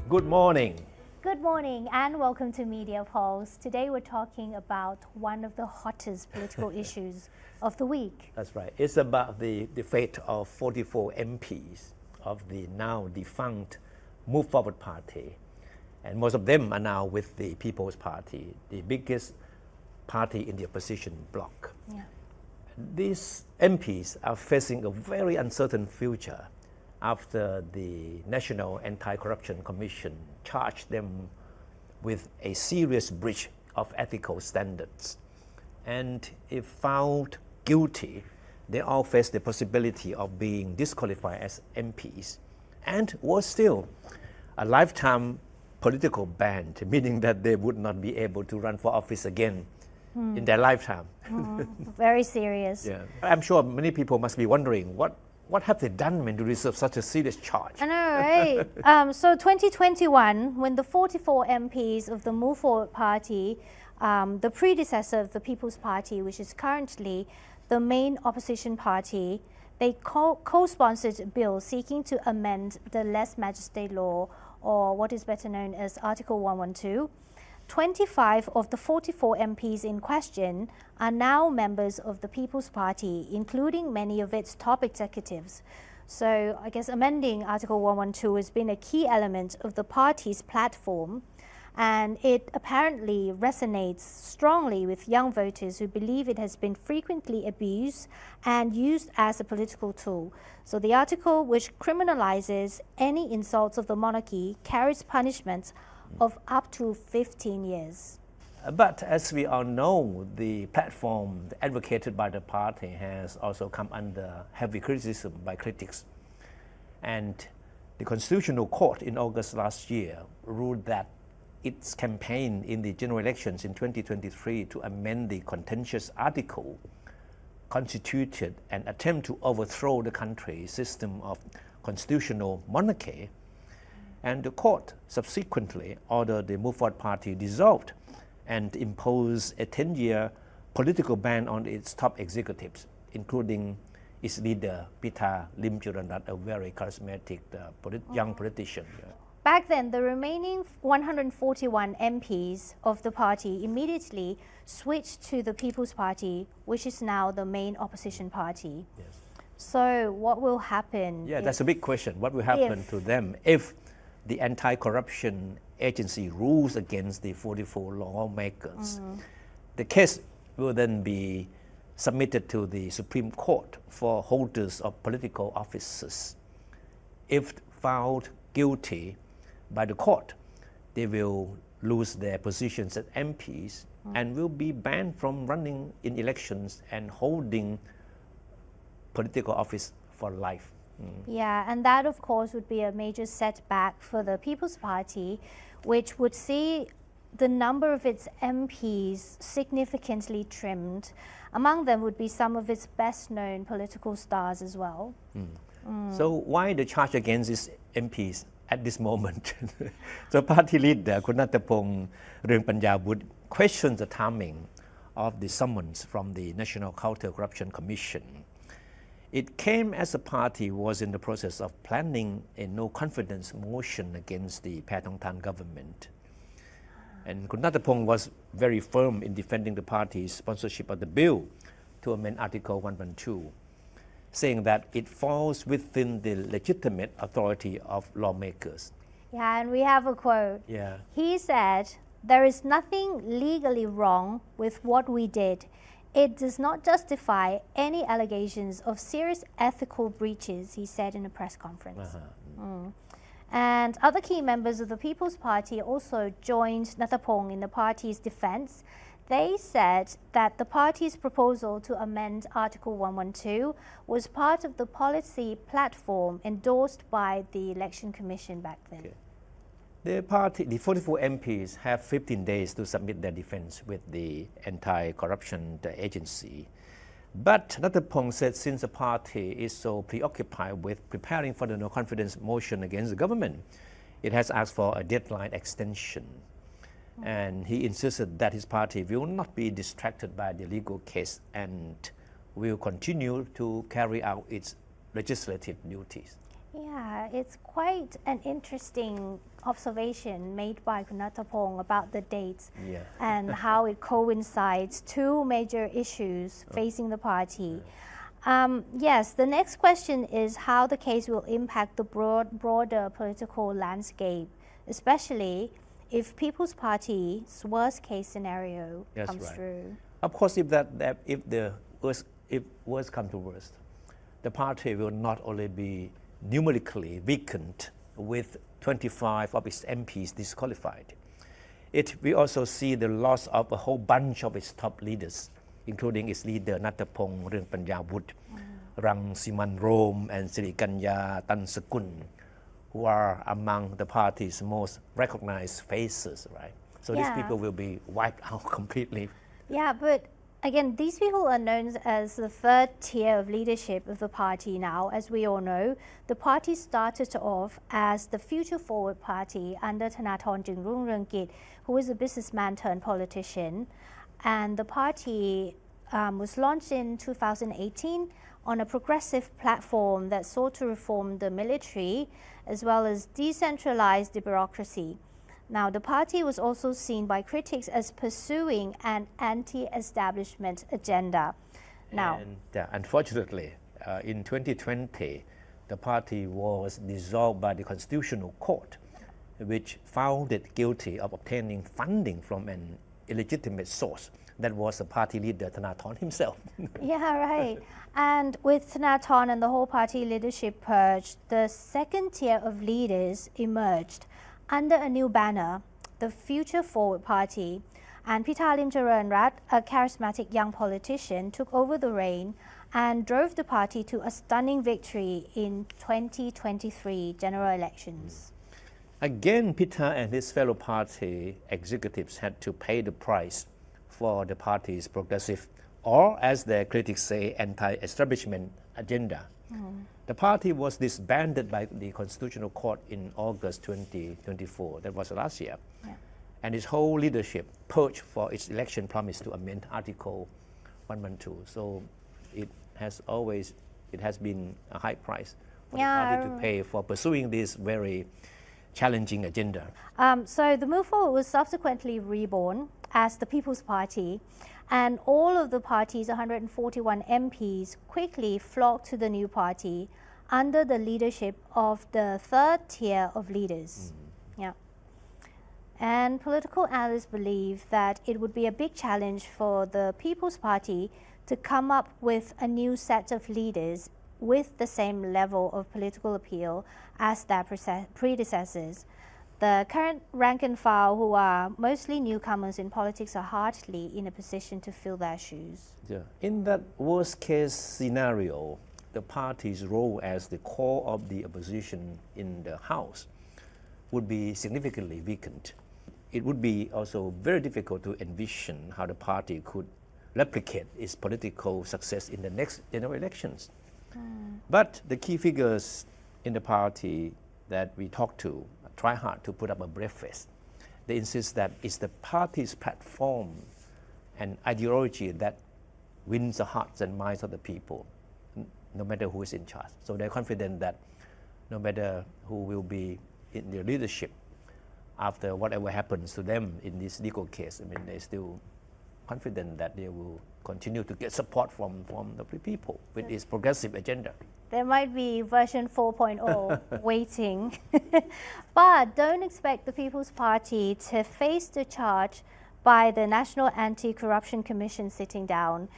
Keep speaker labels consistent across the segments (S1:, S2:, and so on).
S1: Good morning.
S2: Good morning and welcome to Media Pulse. Today we're talking about one of the hottest political issues of the week.
S1: That's right. It's about the fate of 44 MPs of the now defunct Move Forward Party. And most of them are now with the People's Party, the biggest party in the opposition bloc.
S2: Yeah.
S1: These MPs are facing a very uncertain future after the National Anti-Corruption Commission charged them with a serious breach of ethical standards. And if found guilty, they all face the possibility of being disqualified as MPs and worse still, a lifetime political ban, meaning that they would not be able to run for office again in their lifetime.
S2: Very serious.
S1: Yeah. I'm sure many people must be wondering, what have they done to deserve such a serious charge?
S2: I know, right? So 2021, when the 44 MPs of the Move Forward Party, the predecessor of the People's Party, which is currently the main opposition party, they co-sponsored a bill seeking to amend the Lèse Majesté law, or what is better known as Article 112. 25 of the 44 MPs in question are now members of the People's Party, including many of its top executives. So I guess amending Article 112 has been a key element of the party's platform, and it apparently resonates strongly with young voters who believe it has been frequently abused and used as a political tool. So the article, which criminalizes any insults of the monarchy, carries punishments of up to 15 years.
S1: But as we all know, the platform advocated by the party has also come under heavy criticism by critics. And the Constitutional Court in August last year ruled that its campaign in the general elections in 2023 to amend the contentious article constituted an attempt to overthrow the country's system of constitutional monarchy. And the court subsequently ordered the Move Forward Party dissolved and imposed a 10-year political ban on its top executives, including its leader, Pita Limjuranrat, a very charismatic young politician.
S2: Back then, the remaining 141 MPs of the party immediately switched to the People's Party, which is now the main opposition party.
S1: Yes.
S2: So what will happen?
S1: Yeah, that's a big question. What will happen to them if the anti-corruption agency rules against the 44 lawmakers? The case will then be submitted to the Supreme Court for holders of political offices. If found guilty by the court, they will lose their positions as MPs and will be banned from running in elections and holding political office for life.
S2: Yeah, and that of course would be a major setback for the People's Party, which would see the number of its MPs significantly trimmed. Among them would be some of its best known political stars as well.
S1: So why the charge against these MPs at this moment? So party leader Thepchai Ryongpanjawut questioned the timing of the summons from the National Counter-Corruption Commission. It came as the party was in the process of planning a no-confidence motion against the Paetongtarn government. And Thepchai was very firm in defending the party's sponsorship of the bill to amend Article 112, saying that it falls within the legitimate authority of lawmakers.
S2: Yeah, and we have a quote.
S1: Yeah.
S2: He said, "There is nothing legally wrong with what we did. It does not justify any allegations of serious ethical breaches," he said in a press conference. And other key members of the People's Party also joined Thepchai in the party's defense. They said that the party's proposal to amend Article 112 was part of the policy platform endorsed by the Election Commission back then.
S1: Okay. The 44 MPs have 15 days to submit their defense with the anti-corruption agency. But Thepchai said since the party is so preoccupied with preparing for the no-confidence motion against the government, it has asked for a deadline extension. And he insisted that his party will not be distracted by the legal case and will continue to carry out its legislative duties.
S2: Yeah, it's quite an interesting observation made by Kunathapong about the dates
S1: Yeah.
S2: and how it coincides two major issues facing the party. Yes, the next question is how the case will impact the broader political landscape, especially if People's Party's worst case scenario
S1: That's
S2: comes
S1: right.
S2: through.
S1: Of course, if worst come to worst, the party will not only be numerically weakened with 25 of its MPs disqualified, it will also see the loss of a whole bunch of its top leaders, including its leader Nattapong Ringpanyawut, Rangsiman Rome, and Sirikanya Tansakun, who are among the party's most recognized faces, right? So these
S2: Yeah.
S1: people will be wiped out completely.
S2: Yeah, but again, these people are known as the third tier of leadership of the party now. As we all know, the party started off as the Future Forward Party under Thanathorn Juangroongruangkit, who was a businessman turned politician. And the party was launched in 2018 on a progressive platform that sought to reform the military as well as decentralize the bureaucracy. Now, the party was also seen by critics as pursuing an anti-establishment agenda. Now,
S1: And unfortunately, in 2020, the party was dissolved by the Constitutional Court, which found it guilty of obtaining funding from an illegitimate source. That was the party leader Thanathorn himself.
S2: yeah, right. And with Thanathorn and the whole party leadership purged, the second tier of leaders emerged under a new banner, the Future Forward Party. And Pitalim Charanrat, a charismatic young politician, took over the reign and drove the party to a stunning victory in 2023 general elections.
S1: Again, Pita and his fellow party executives had to pay the price for the party's progressive, or as their critics say, anti-establishment agenda. The party was disbanded by the Constitutional Court in August 2024, that was last year.
S2: Yeah.
S1: And its whole leadership purged for its election promise to amend Article 112. So it has been a high price for the party to pay for pursuing this very challenging agenda.
S2: So the Move Forward was subsequently reborn as the People's Party, and all of the party's 141 MPs quickly flocked to the new party under the leadership of the third tier of leaders. Yeah. And political analysts believe that it would be a big challenge for the People's Party to come up with a new set of leaders with the same level of political appeal as their predecessors. The current rank and file, who are mostly newcomers in politics, are hardly in a position to fill their shoes.
S1: Yeah. In that worst case scenario, the party's role as the core of the opposition in the House would be significantly weakened. It would be also very difficult to envision how the party could replicate its political success in the next general elections. But the key figures in the party that we talk to try hard to put up a brave face. They insist that it's the party's platform and ideology that wins the hearts and minds of the people, no matter who is in charge. So they're confident that no matter who will be in their leadership, after whatever happens to them in this legal case, I mean, they're still confident that they will continue to get support from the people with this progressive agenda.
S2: There might be version 4.0 waiting. But don't expect the People's Party to face the charge by the National Anti-Corruption Commission sitting down.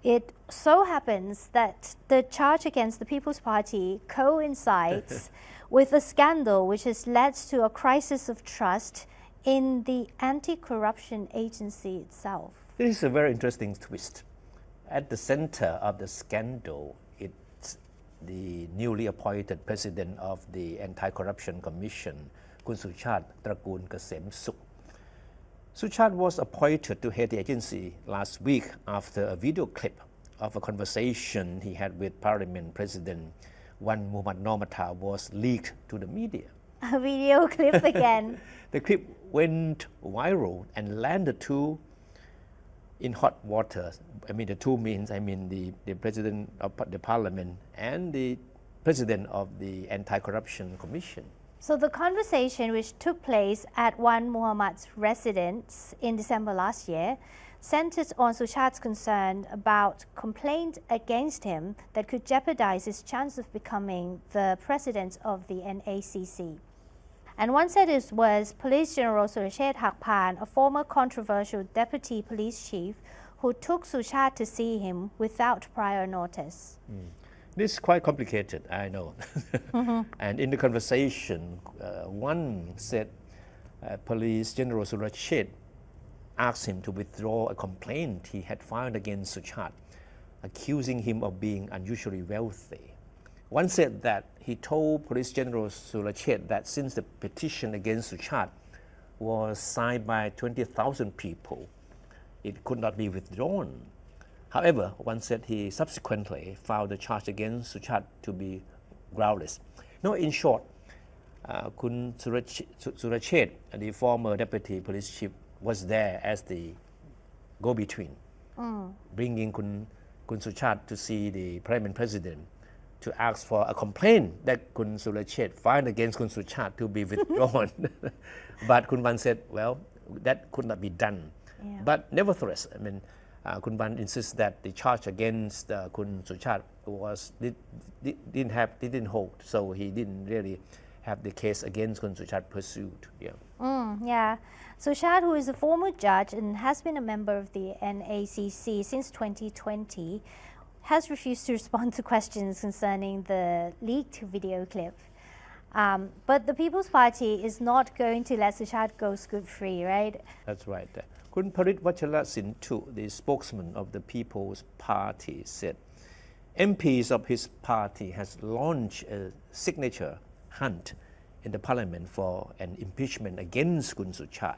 S2: It so happens that the charge against the People's Party coincides with a scandal which has led to a crisis of trust in the anti-corruption agency itself.
S1: This is a very interesting twist. At the center of the scandal, it's the newly appointed president of the Anti-Corruption Commission, Kun Suchat Trakoon Kasem Suk. Suchat was appointed to head the agency last week after a video clip of a conversation he had with Parliament President Wan Muhammad Noor was leaked to the media.
S2: A video clip again.
S1: The clip went viral and landed in hot water. I mean, the two means, the president of the parliament and the president of the Anti-Corruption Commission.
S2: So the conversation, which took place at Wan Muhammad's residence in December last year, centered on Suchat's concern about complaint against him that could jeopardize his chance of becoming the president of the NACC. And one said it was Police General Surachet Hakpan, a former controversial deputy police chief, who took Suchat to see him without prior notice.
S1: This is quite complicated, I know. And in the conversation, one said Police General Surachet asked him to withdraw a complaint he had filed against Suchat, accusing him of being unusually wealthy. One said that he told Police General Surachet that since the petition against Suchat was signed by 20,000 people, it could not be withdrawn. However, one said he subsequently filed the charge against Suchat to be groundless. No, in short, Kun Surachet, the former deputy police chief, was there as the go-between, bringing Kun Suchat to see the Parliament President to ask for a complaint that Kun Surachet filed against Kun Suchat to be withdrawn. But Kun Van said, well, that could not be done.
S2: Yeah.
S1: But nevertheless, I mean, Kun Van insists that the charge against Kun Suchat didn't hold, so he didn't really have the case against Kun Suchat pursued.
S2: Yeah. Suchat, who is a former judge and has been a member of the NACC since 2020, has refused to respond to questions concerning the leaked video clip. But the People's Party is not going to let Suchat go scot-free, right?
S1: That's right. Kun Parit Vachalasintu, the spokesman of the People's Party, said MPs of his party has launched a signature hunt in the parliament for an impeachment against Kun Suchat.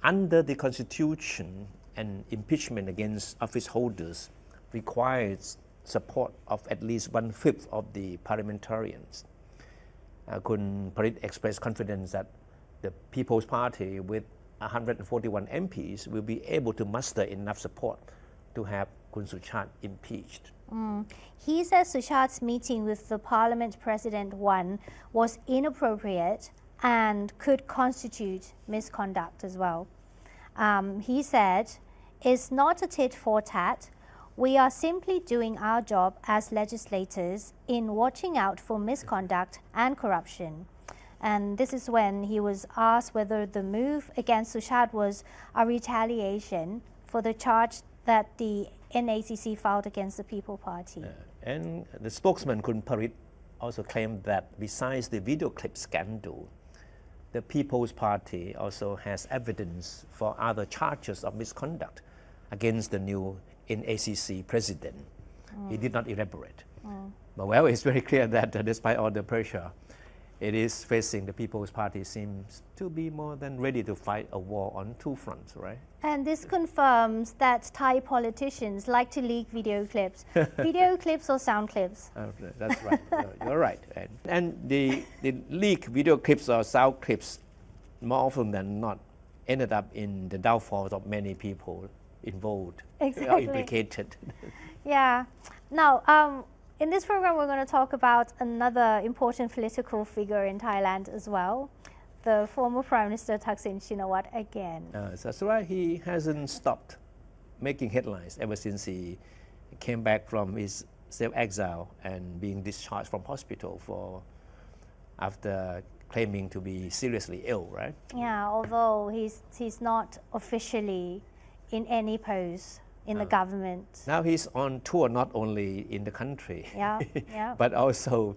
S1: Under the constitution, an impeachment against office holders requires support of at least 1/5 of the parliamentarians. Kun Parit expressed confidence that the People's Party with 141 MPs will be able to muster enough support to have Kun Suchat impeached.
S2: He says Suchat's meeting with the Parliament President was inappropriate and could constitute misconduct as well. He said, "It's not a tit for tat. We are simply doing our job as legislators in watching out for misconduct and corruption." And this is when he was asked whether the move against Suchat was a retaliation for the charge that the NACC filed against the People Party.
S1: And the spokesman Kun Parit also claimed that besides the video clip scandal, the People's Party also has evidence for other charges of misconduct against the new NACC president. He did not elaborate. But well, it's very clear that despite all the pressure it is facing, the People's Party seems to be more than ready to fight a war on two fronts, right?
S2: And this confirms that Thai politicians like to leak video clips. Video clips or sound clips?
S1: That's right. You're right. And the leaked video clips or sound clips, more often than not, ended up in the downfalls of many people involved or implicated.
S2: Yeah. Now, in this program, we're going to talk about another important political figure in Thailand as well, the former Prime Minister Thaksin Shinawatra again.
S1: That's right. He hasn't stopped making headlines ever since he came back from his self-exile and being discharged from hospital after claiming to be seriously ill, right?
S2: Yeah, although he's not officially in any post in the government.
S1: Now he's on tour not only in the country, but also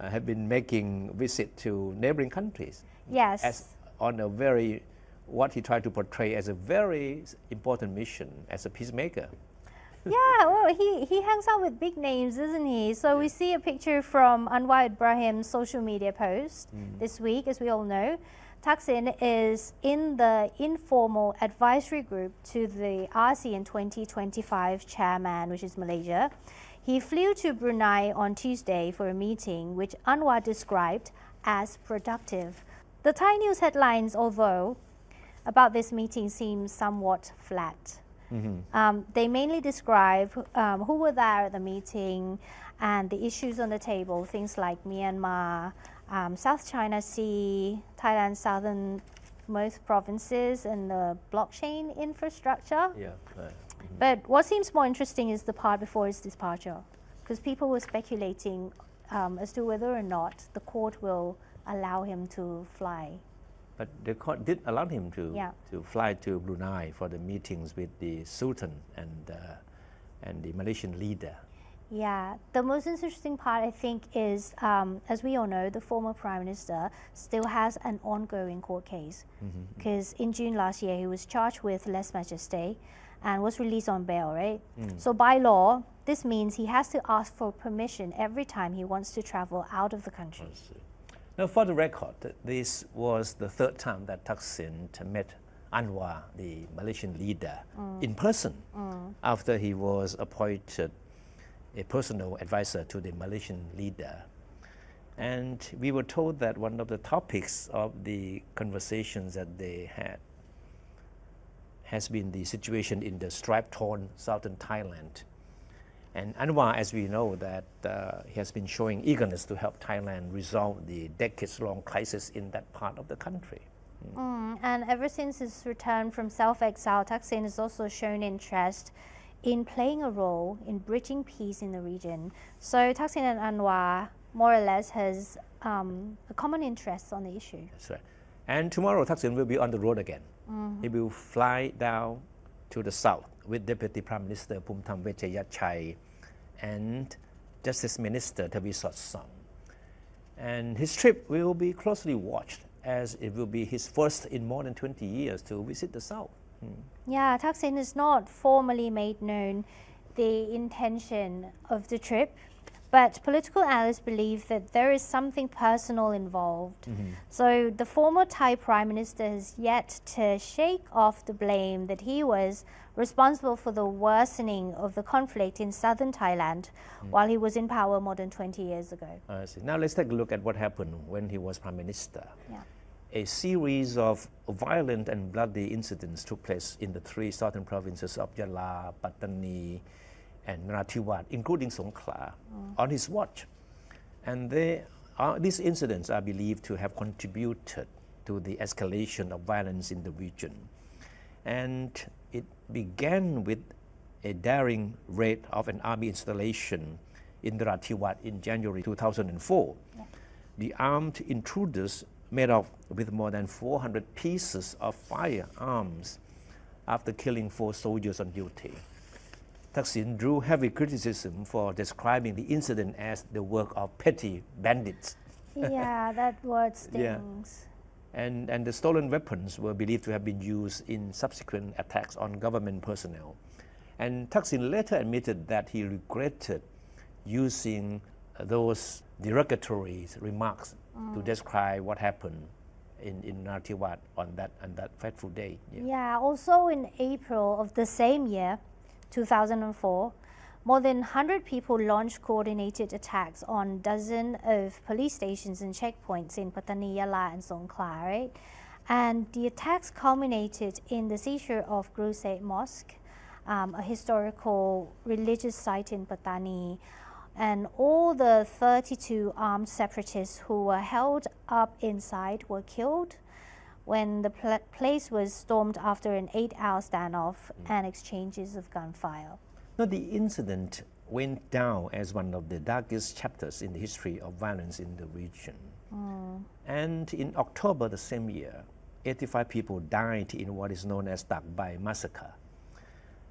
S1: have been making visits to neighboring countries.
S2: Yes.
S1: As on a what he tried to portray as a very important mission as a peacemaker.
S2: Yeah, well, he hangs out with big names, doesn't he? So we see a picture from Anwar Ibrahim's social media post this week, as we all know. Thaksin is in the informal advisory group to the ASEAN 2025 chairman, which is Malaysia. He flew to Brunei on Tuesday for a meeting, which Anwar described as productive. The Thai news headlines, although, about this meeting seem somewhat flat. They mainly describe who were there at the meeting and the issues on the table, things like Myanmar, South China Sea, Thailand's southernmost provinces, and the blockchain infrastructure.
S1: Yeah.
S2: But what seems more interesting is the part before his departure, because people were speculating as to whether or not the court will allow him to fly.
S1: But the court did allow him to
S2: Yeah.
S1: to fly to Brunei for the meetings with the Sultan and the Malaysian leader.
S2: Yeah, the most interesting part, I think, is as we all know, the former Prime Minister still has an ongoing court case. Because in June last year, he was charged with lèse majesté and was released on bail, right? So by law, this means he has to ask for permission every time he wants to travel out of the country.
S1: Now, for the record, this was the third time that Thaksin met Anwar, the Malaysian leader, in person after he was appointed a personal advisor to the Malaysian leader. And we were told that one of the topics of the conversations that they had has been the situation in the stripe-torn southern Thailand. And Anwar, as we know, that he has been showing eagerness to help Thailand resolve the decades-long crisis in that part of the country.
S2: And ever since his return from self-exile, Thaksin has also shown interest in playing a role in bridging peace in the region. So Thaksin and Anwar more or less has a common interest on the issue.
S1: That's right. And tomorrow Thaksin will be on the road again. He will fly down to the south with Deputy Prime Minister Phumtham Vechayachai and Justice Minister Thavisotsong. And his trip will be closely watched as it will be his first in more than 20 years to visit the south.
S2: Yeah, Thaksin has not formally made known the intention of the trip, but political analysts believe that there is something personal involved. So the former Thai Prime Minister has yet to shake off the blame that he was responsible for the worsening of the conflict in southern Thailand while he was in power more than 20 years ago.
S1: I see. Now let's take a look at what happened when he was Prime Minister.
S2: Yeah.
S1: A series of violent and bloody incidents took place in the three southern provinces of Yala, Pattani, and Narathiwat, including Songkhla, on his watch. And these incidents are believed to have contributed to the escalation of violence in the region. And it began with a daring raid of an army installation in Narathiwat in January 2004.
S2: Yeah.
S1: The armed intruders made off with more than 400 pieces of firearms after killing 4 soldiers on duty. Thaksin drew heavy criticism for describing the incident as the work of petty bandits.
S2: Yeah, that word stings.
S1: And the stolen weapons were believed to have been used in subsequent attacks on government personnel. And Thaksin later admitted that he regretted using those derogatory remarks to describe what happened in Narathiwat on that fateful day.
S2: Yeah, also in April of the same year, 2004, more than 100 people launched coordinated attacks on dozens of police stations and checkpoints in Pattani, Yala, and Songkhla, right? And the attacks culminated in the seizure of Guru Said Mosque, a historical religious site in Pattani, and all the 32 armed separatists who were held up inside were killed when the place was stormed after an 8-hour standoff and exchanges of gunfire.
S1: Now, the incident went down as one of the darkest chapters in the history of violence in the region. And in October the same year, 85 people died in what is known as Thakbai massacre.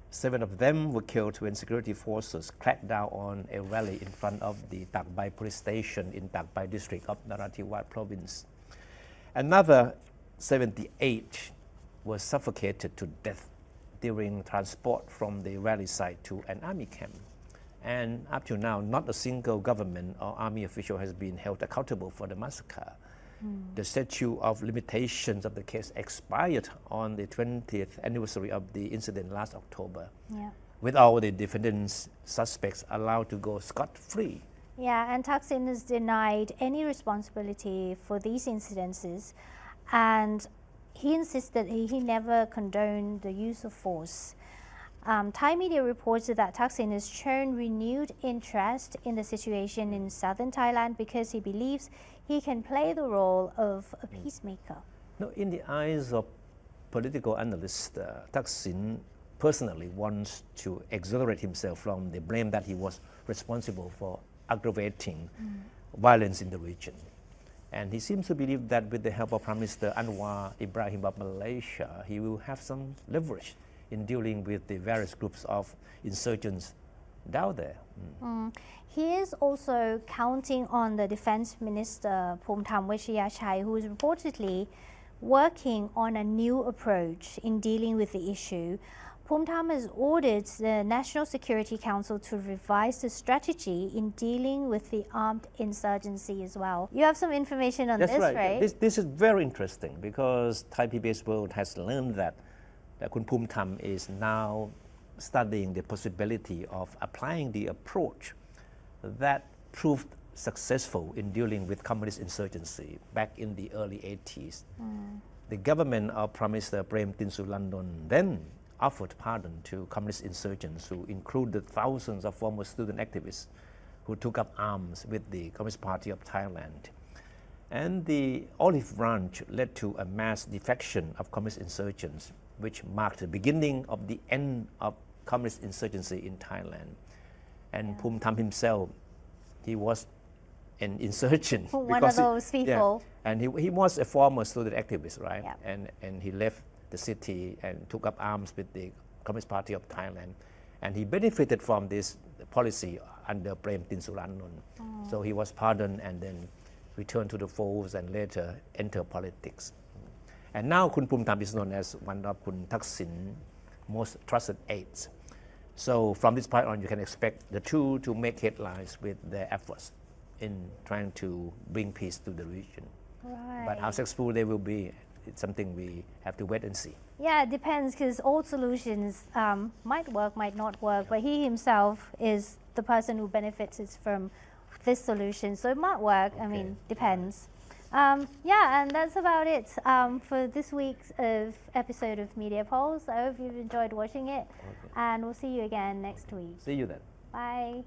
S1: 7 of them were killed when security forces cracked down on a rally in front of the Thakbai police station in Thakbai district of Narathiwat province. Another 78 were suffocated to death during transport from the rally site to an army camp. And up to now, not a single government or army official has been held accountable for the massacre. The statute of limitations of the case expired on the 20th anniversary of the incident last October, with all the defendants suspects allowed to go scot-free.
S2: Yeah, and Thaksin has denied any responsibility for these incidences, and he insisted he never condoned the use of force. Thai media reported that Thaksin has shown renewed interest in the situation in southern Thailand because he believes he can play the role of a peacemaker.
S1: No, in the eyes of political analysts, Thaksin personally wants to exonerate himself from the blame that he was responsible for aggravating violence in the region. And he seems to believe that with the help of Prime Minister Anwar Ibrahim of Malaysia, he will have some leverage in dealing with the various groups of insurgents down there.
S2: He is also counting on the Defense Minister Phumtham Wechayachai, who is reportedly working on a new approach in dealing with the issue. Phumtham has ordered the National Security Council to revise the strategy in dealing with the armed insurgency as well. You have some information on
S1: That's
S2: this,
S1: right?
S2: right?
S1: This is very interesting because Thai PBS World has learned that Kun Phumtham is now studying the possibility of applying the approach that proved successful in dealing with communist insurgency back in the early 80s. The government of Prime Minister Prem Tinsulanon then offered pardon to communist insurgents who included thousands of former student activists who took up arms with the Communist Party of Thailand. And the olive branch led to a mass defection of communist insurgents, which marked the beginning of the end of communist insurgency in Thailand. And Phumtham himself, he was an insurgent.
S2: One of those people.
S1: And he was a former student activist, right?
S2: Yeah.
S1: And he left the city and took up arms with the Communist Party of Thailand. And he benefited from this policy under Prem Tinsulanon. So he was pardoned and then returned to the fold and later entered politics. And now Kun Phumtham is known as one of Kun Thaksin's most trusted aides. So from this point on, you can expect the two to make headlines with their efforts in trying to bring peace to the region.
S2: Right.
S1: But how successful they will be, it's something we have to wait and see.
S2: Yeah, it depends because old solutions might work, might not work, but he himself is the person who benefits from this solution. So it might work, I mean, depends. Yeah, and that's about it for this week's episode of Media Pulse. I hope you've enjoyed watching it, and we'll see you again next week.
S1: See you then.
S2: Bye.